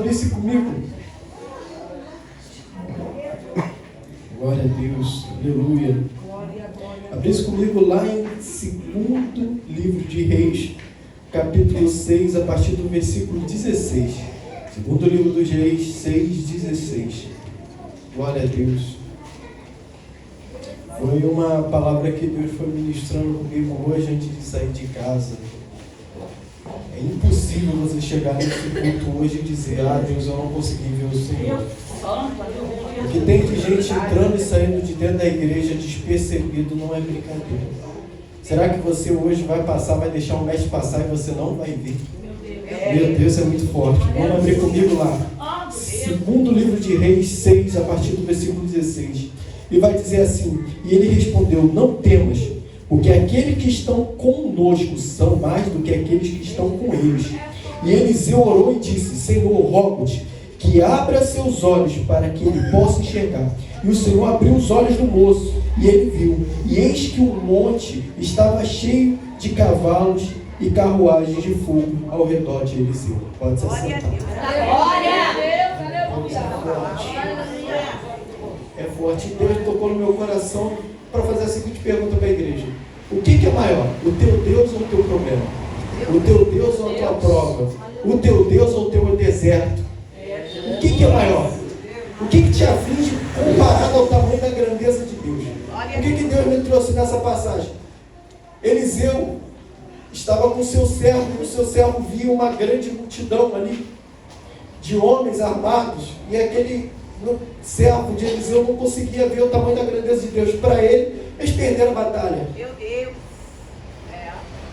Abrisse comigo. Glória a Deus, aleluia. Abrisse comigo lá em 2º livro de Reis, capítulo 6, a partir do versículo 16. 2º livro dos Reis, 6:16. Glória a Deus. Foi uma palavra que Deus foi ministrando comigo hoje antes de sair de casa. É impossível você chegar nesse culto hoje e dizer: Deus, eu não consegui ver o Senhor. Porque tem gente entrando e saindo de dentro da igreja despercebido, não é brincadeira. Será que você hoje vai passar, vai deixar um mestre passar e você não vai ver? Meu Deus, é muito forte. Vamos abrir comigo lá. 2º livro de Reis 6, a partir do versículo 16. E vai dizer assim: e ele respondeu: não temas, porque aqueles que estão conosco são mais do que aqueles que estão com eles. E Eliseu orou e disse: Senhor, rogo-te que abra seus olhos para que ele possa enxergar. E o Senhor abriu os olhos do moço, e ele viu. E eis que o monte estava cheio de cavalos e carruagens de fogo ao redor de Eliseu. Pode se assentar. Glória a Deus! É forte. Deus tocou no meu coração para fazer a seguinte pergunta para a igreja: o que é maior? O teu Deus ou o teu problema? O teu Deus ou a tua prova? O teu Deus ou o teu deserto? O que é maior? O que te aflige comparado ao tamanho da grandeza de Deus? O que Deus me trouxe nessa passagem? Eliseu estava com o seu servo, e o seu servo via uma grande multidão ali de homens armados, e aquele servo de Eliseu não conseguia ver o tamanho da grandeza de Deus. Para ele, eles perderam a batalha. Meu Deus!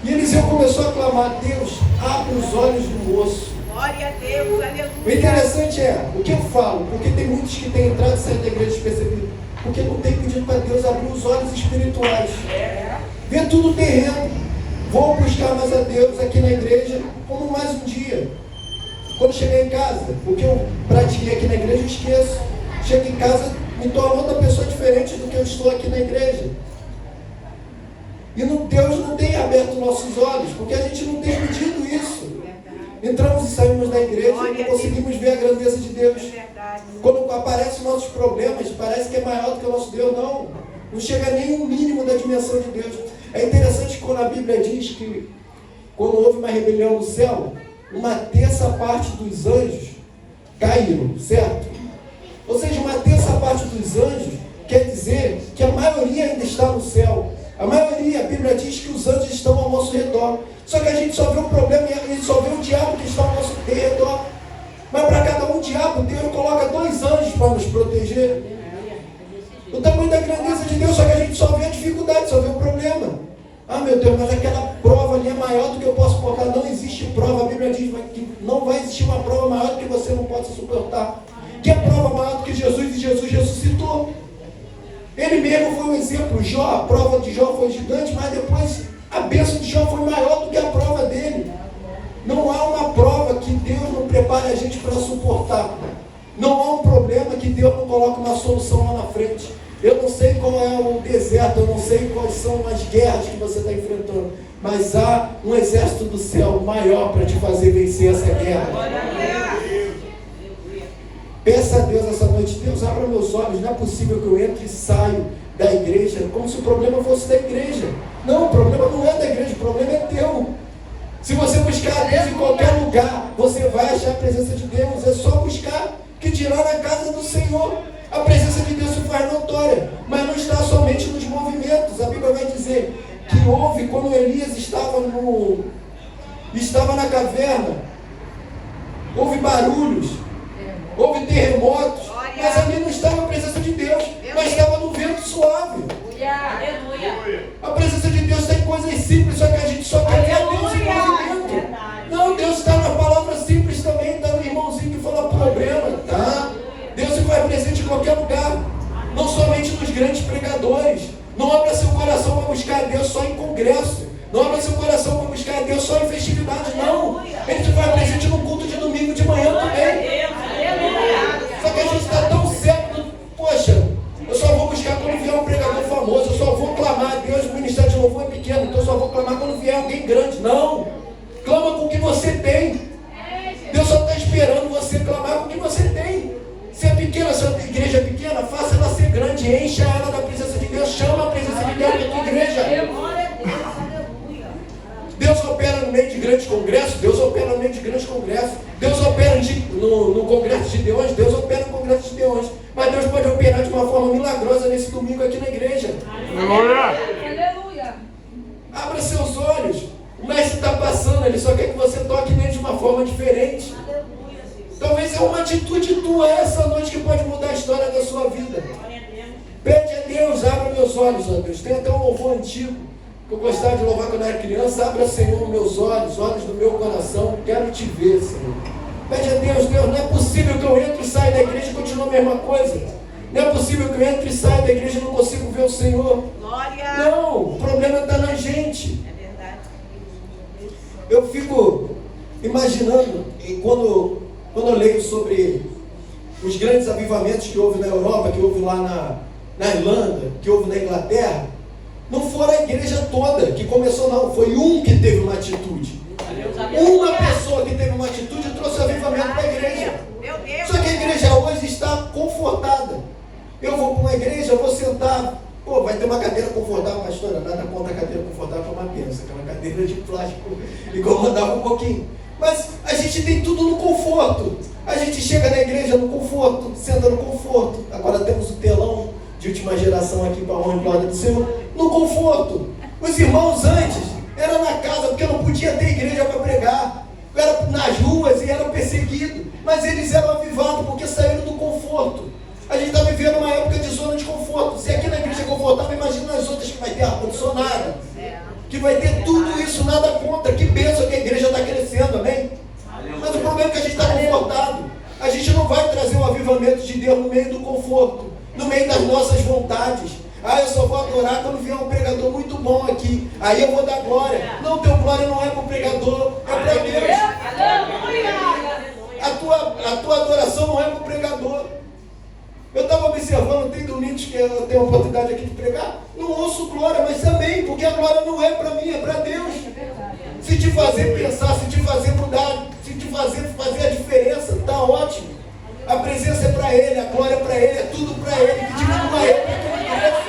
E Eliseu começou a clamar: Deus, abre os olhos do moço. Glória a Deus, aleluia! O interessante é, o que eu falo, porque tem muitos que têm entrado e saído da igreja despercebido, porque não tem pedido para Deus abrir os olhos espirituais. Vê tudo terreno. Vou buscar mais a Deus aqui na igreja como mais um dia. Quando chegar em casa, o que eu pratiquei aqui na igreja, eu esqueço. Chego em casa, me torno outra pessoa diferente do que eu estou aqui na igreja. E Deus não tem aberto nossos olhos, porque a gente não tem pedido isso. Entramos e saímos da igreja e não conseguimos ver a grandeza de Deus. Quando aparecem nossos problemas, parece que é maior do que o nosso Deus. Não chega nem o mínimo da dimensão de Deus. É interessante que quando a Bíblia diz que quando houve uma rebelião no céu, uma terça parte dos anjos caíram, certo? Ou seja, uma terça parte dos anjos quer dizer que a maioria ainda está no céu. A maioria, a Bíblia diz que os anjos estão ao nosso redor. Só que a gente só vê o problema e a gente só vê o diabo que está ao nosso redor. Mas para cada um diabo, Deus coloca 2 anjos para nos proteger. O tamanho da grandeza de Deus, só que a gente só vê a dificuldade, só vê o problema. Meu Deus, mas aquela prova ali é maior do que eu posso suportar. Não existe prova, a Bíblia diz que não vai existir uma prova maior do que você não possa suportar. Que prova maior do que Jesus? E Jesus ressuscitou. Ele mesmo foi um exemplo. Jó, a prova de Jó foi gigante, mas depois a bênção de Jó foi maior do que a prova dele. Não há uma prova que Deus não prepare a gente para suportar. Não há um problema que Deus não coloque uma solução lá na frente. Eu não sei qual é o deserto, eu não sei quais são as guerras que você está enfrentando, mas há um exército do céu maior para te fazer vencer essa guerra. Peça a Deus essa noite: Deus, abra meus olhos. Não é possível que eu entre e saio da igreja como se o problema fosse da igreja. Não, o problema não é da igreja, o problema é teu. Se você buscar a Deus em qualquer lugar, você vai achar a presença de Deus. É só buscar, que dirá na casa do Senhor. A presença de Deus se faz notória, mas não está somente nos movimentos. A Bíblia vai dizer que houve, quando Elias estava na caverna, houve barulhos, houve terremotos, mas ali não estava a presença de Deus, mas estava no vento suave. A presença de Deus está em coisas simples, só que a gente só quer ver a Deus em movimento. Não, Deus está na palavra simples também, está no irmãozinho que fala problema, tá? Deus se faz presente em qualquer lugar, não somente nos grandes pregadores. Não abra seu coração para buscar a Deus só em congresso. Não abra seu coração para buscar a Deus só em festividades, não. Ele se faz presente no culto de domingo de manhã também. Só que a gente está tão certo, poxa, eu só vou buscar quando vier um pregador famoso, eu só vou clamar a Deus, o ministério de louvor é pequeno, então eu só vou clamar quando vier alguém grande. Não, clama com o que você tem. Deus só está esperando você clamar encha ela da presença de Deus, chama a presença de Deus na tua igreja. Glória a Deus, aleluia. Deus opera no meio de grandes congressos, Deus opera no meio de grandes congressos, Deus opera no congresso de Deus, Deus opera no congresso de Deus, mas Deus pode operar de uma forma milagrosa nesse domingo aqui na igreja. Aleluia. Abra seus olhos, o mestre está passando, ele só quer que você toque nele de uma forma diferente. Talvez é uma atitude tua essa noite que pode mudar a história da sua vida. Pede a Deus, abra meus olhos, ó Deus. Tem até um louvor antigo que eu gostava de louvar quando era criança. Abra, Senhor, meus olhos, olhos do meu coração. Quero te ver, Senhor. Pede a Deus, Deus, não é possível que eu entre e saia da igreja e continue a mesma coisa. Não é possível que eu entre e saia da igreja e não consigo ver o Senhor. Glória. Não, o problema está na gente. É verdade. Eu fico imaginando, e quando eu leio sobre os grandes avivamentos que houve na Europa, que houve lá na Irlanda, que houve na Inglaterra, não foi a igreja toda que começou, não. Foi um que teve uma atitude. Uma pessoa que teve uma atitude trouxe avivamento para a igreja. Meu Deus. Só que a igreja hoje está confortada. Eu vou para uma igreja, eu vou sentar. Pô, vai ter uma cadeira confortável, pastora. Nada contra a cadeira confortável, é uma benção. Aquela cadeira de plástico incomodava um pouquinho. Mas a gente tem tudo no conforto. A gente chega na igreja no conforto, senta no conforto. Agora temos o telão de última geração aqui para a honra e glória do Senhor. No conforto. Os irmãos antes era na casa, porque não podia ter igreja para pregar. Era nas ruas e era perseguido. Mas eles eram avivados porque saíram do conforto. A gente está vivendo uma época de zona de conforto. Se aqui na igreja é confortável, imagina nas outras que vai ter ar-condicionado, que vai ter tudo isso, nada contra. Que bênção que a igreja está crescendo, amém? Mas o problema é que a gente está confortado. A gente não vai trazer o avivamento de Deus no meio do conforto, no meio das nossas vontades. Ah, eu só vou adorar quando vier um pregador muito bom aqui. Aí eu vou dar glória. Não, teu glória não é para o pregador, é para Deus. A tua adoração não é para o pregador. Eu estava observando, tem domingos que eu tenho a oportunidade aqui de pregar, não ouço glória, mas também, porque a glória não é para mim, é para Deus. Se te fazer pensar, se te fazer mudar, se te fazer a diferença, está ótimo. A presença é para Ele, a glória é para Ele, é tudo para Ele, que diminua Ele para que Ele cresça.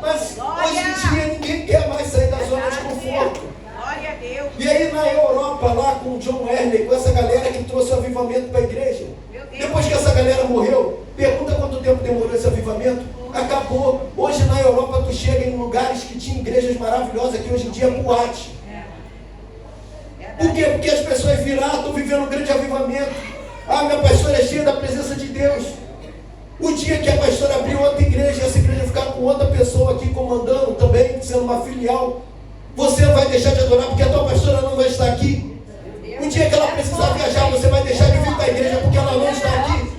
Mas hoje em dia ninguém quer mais sair da zona de conforto. Glória a Deus. E aí na Europa, lá com o John Wesley, com essa galera que trouxe o avivamento para a igreja, depois que essa galera morreu, pergunta quanto tempo demorou esse avivamento? Acabou. Hoje na Europa tu chega em lugares que tinham igrejas maravilhosas, que hoje em dia é boate. Por quê? Porque as pessoas viraram, estão vivendo um grande avivamento. Ah, minha pastora é cheia da presença de Deus. O dia que a pastora abrir outra igreja, essa igreja ficar com outra pessoa aqui comandando também, sendo uma filial, você vai deixar de adorar porque a tua pastora não vai estar aqui. Um dia que ela precisar viajar, você vai deixar de vir para a igreja porque ela não está aqui.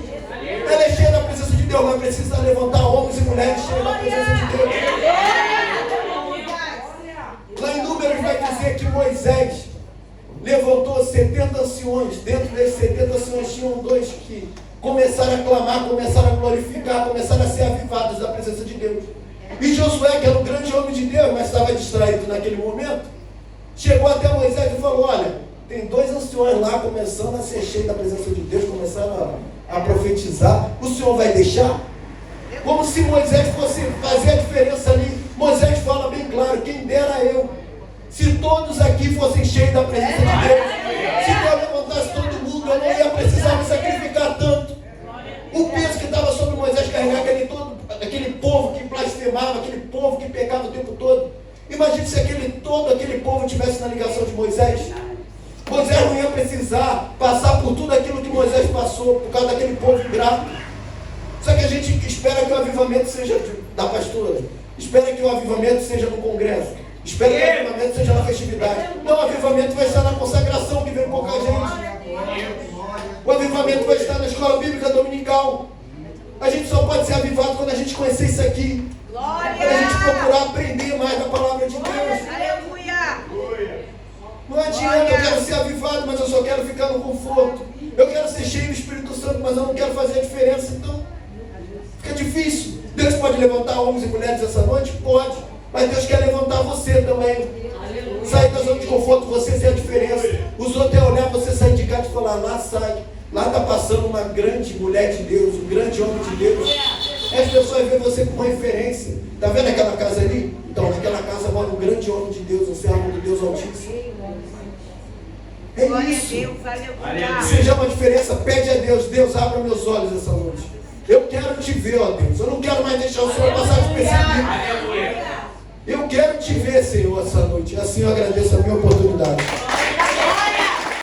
Ela é cheia da presença de Deus, mas precisa levantar homens e mulheres cheios da presença de Deus. Lá em Números vai dizer que Moisés levantou 70 anciões. Dentro desses 70 anciões tinham dois que começaram a clamar, começaram a glorificar, começaram a ser avivados da presença de Deus. E Josué, que era um grande homem de Deus, mas estava distraído naquele momento, chegou até Moisés e falou: olha, tem dois anciões lá começando a ser cheios da presença de Deus, começando a profetizar. O Senhor vai deixar? Como se Moisés fosse fazer a diferença ali. Moisés fala bem claro: quem dera eu, se todos aqui fossem cheios da presença de Deus, se Deus levantasse todo mundo, eu não ia precisar me sacrificar tanto. O peso que estava sobre Moisés carregar aquele povo que blasfemava, aquele povo que pecava o tempo todo. Imagine se todo aquele povo estivesse na ligação de Moisés. Moisés não ia precisar passar por tudo aquilo que Moisés passou, por causa daquele povo ingrato. Só que a gente espera que o avivamento seja da pastora, espera que o avivamento seja no congresso, espera que o avivamento seja na festividade. Não, o avivamento vai estar na consagração, que vem pouca gente. O avivamento vai estar na escola bíblica dominical. A gente só pode ser avivado quando a gente conhecer isso aqui. Glória. Quando a gente procurar aprender mais da palavra de Deus. Aleluia. Não adianta, eu quero ser avivado, mas eu só quero ficar no conforto. Eu quero ser cheio do Espírito Santo, mas eu não quero fazer a diferença. Então, fica difícil. Deus pode levantar homens e mulheres essa noite? Pode. Mas Deus quer levantar você também. Sair da zona de conforto, você ser a diferença. Os outros é olhar você sair de casa e falar: lá sai. Lá está passando uma grande mulher de Deus, um grande homem de Deus. As pessoas veem você como referência. Está vendo aquela casa ali? Então, naquela casa mora um grande homem de Deus, um servo de Deus Altíssimo. É Glória isso. a Deus, aleluia. Seja uma diferença, pede a Deus. Deus, abra meus olhos essa noite. Eu quero te ver, ó Deus. Eu não quero mais deixar o Senhor passar despercebido. Eu quero te ver, Senhor, essa noite. Assim eu agradeço a minha oportunidade.